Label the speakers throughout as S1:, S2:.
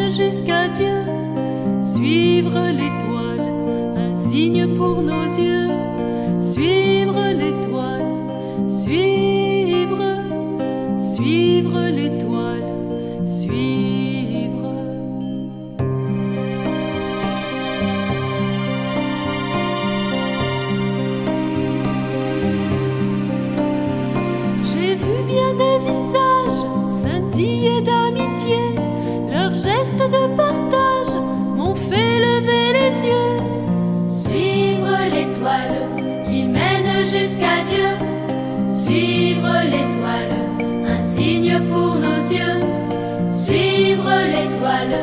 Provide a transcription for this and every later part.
S1: mène jusqu'à Dieu. Suivre l'étoile, un signe pour nos yeux. Suivre l'étoile, suivre, suivre l'étoile, suivre. J'ai vu bien des visages scintiller d'amitié, leurs gestes de partage m'ont fait lever les yeux.
S2: Suivre l'étoile qui mène jusqu'à Dieu. Suivre l'étoile, un signe pour nos yeux. Suivre l'étoile,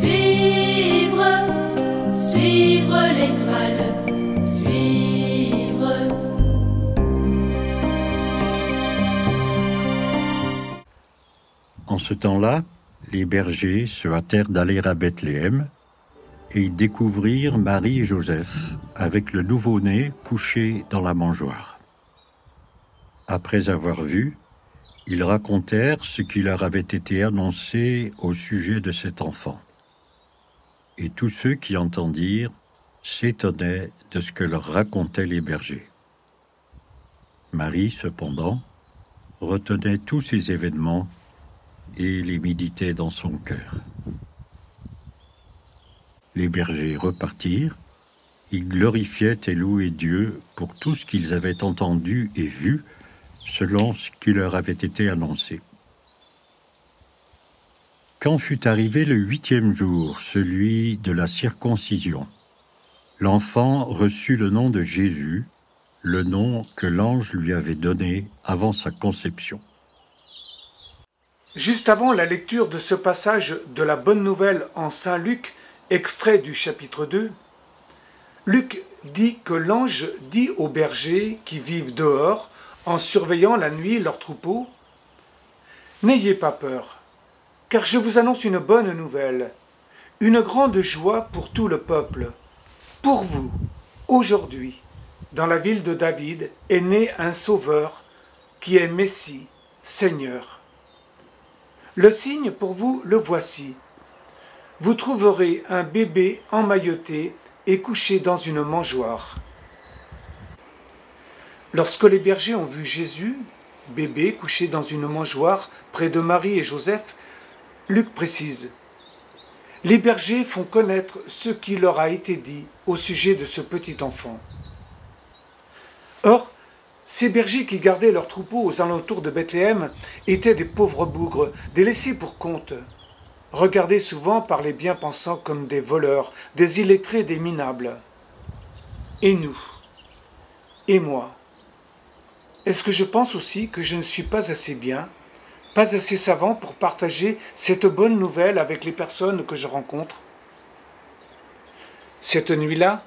S2: suivre, suivre l'étoile, suivre.
S3: En ce temps-là, les bergers se hâtèrent d'aller à Bethléem et y découvrirent Marie et Joseph avec le nouveau-né couché dans la mangeoire. Après avoir vu, ils racontèrent ce qui leur avait été annoncé au sujet de cet enfant. Et tous ceux qui entendirent s'étonnaient de ce que leur racontaient les bergers. Marie, cependant, retenait tous ces événements et les méditait dans son cœur. Les bergers repartirent, ils glorifiaient et louaient Dieu pour tout ce qu'ils avaient entendu et vu, selon ce qui leur avait été annoncé. Quand fut arrivé le 8e jour, celui de la circoncision, l'enfant reçut le nom de Jésus, le nom que l'ange lui avait donné avant sa conception.
S4: Juste avant la lecture de ce passage de la Bonne Nouvelle en Saint Luc, extrait du chapitre 2, Luc dit que l'ange dit aux bergers qui vivent dehors, en surveillant la nuit leurs troupeaux, « N'ayez pas peur, car je vous annonce une bonne nouvelle, une grande joie pour tout le peuple. Pour vous, aujourd'hui, dans la ville de David, est né un Sauveur, qui est Messie, Seigneur. Le signe pour vous, le voici. Vous trouverez un bébé emmailloté et couché dans une mangeoire. » Lorsque les bergers ont vu Jésus, bébé couché dans une mangeoire près de Marie et Joseph, Luc précise: les bergers font connaître ce qui leur a été dit au sujet de ce petit enfant. Or, ces bergers qui gardaient leurs troupeaux aux alentours de Bethléem étaient des pauvres bougres, des laissés pour compte, regardés souvent par les bien-pensants comme des voleurs, des illettrés, des minables. Et nous, et moi, est-ce que je pense aussi que je ne suis pas assez bien, pas assez savant pour partager cette bonne nouvelle avec les personnes que je rencontre? Cette nuit-là,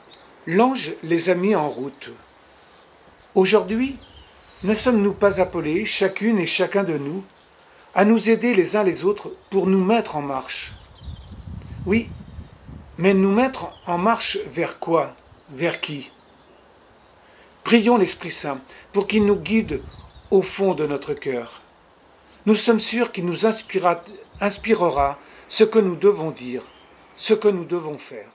S4: l'ange les a mis en route. Aujourd'hui, ne sommes-nous pas appelés, chacune et chacun de nous, à nous aider les uns les autres pour nous mettre en marche? Oui, mais nous mettre en marche vers quoi? Vers qui? Prions l'Esprit Saint pour qu'il nous guide au fond de notre cœur. Nous sommes sûrs qu'il nous inspirera ce que nous devons dire, ce que nous devons faire.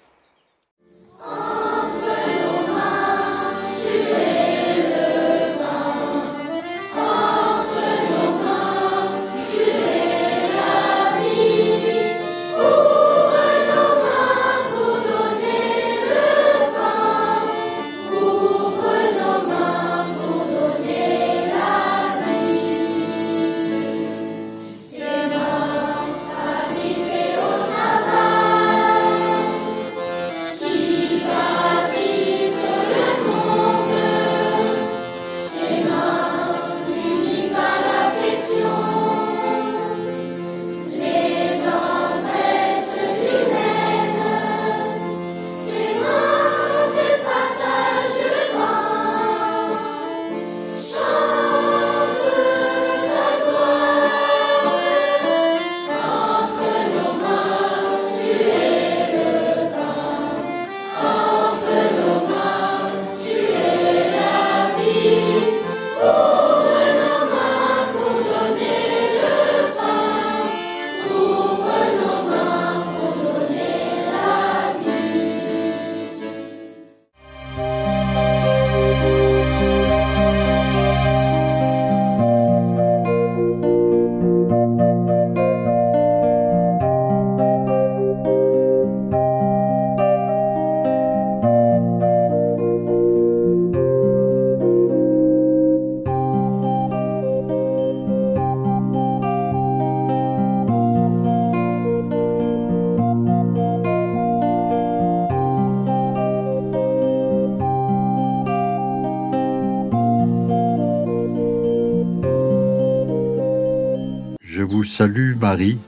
S3: salue Marie,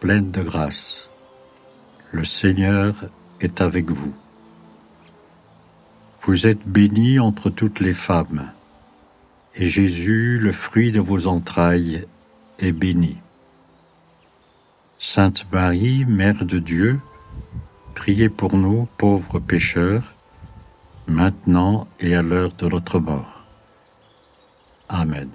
S3: pleine de grâce. Le Seigneur est avec vous. Vous êtes bénie entre toutes les femmes, et Jésus, le fruit de vos entrailles, est béni. Sainte Marie, Mère de Dieu, priez pour nous, pauvres pécheurs, maintenant et à l'heure de notre mort. Amen.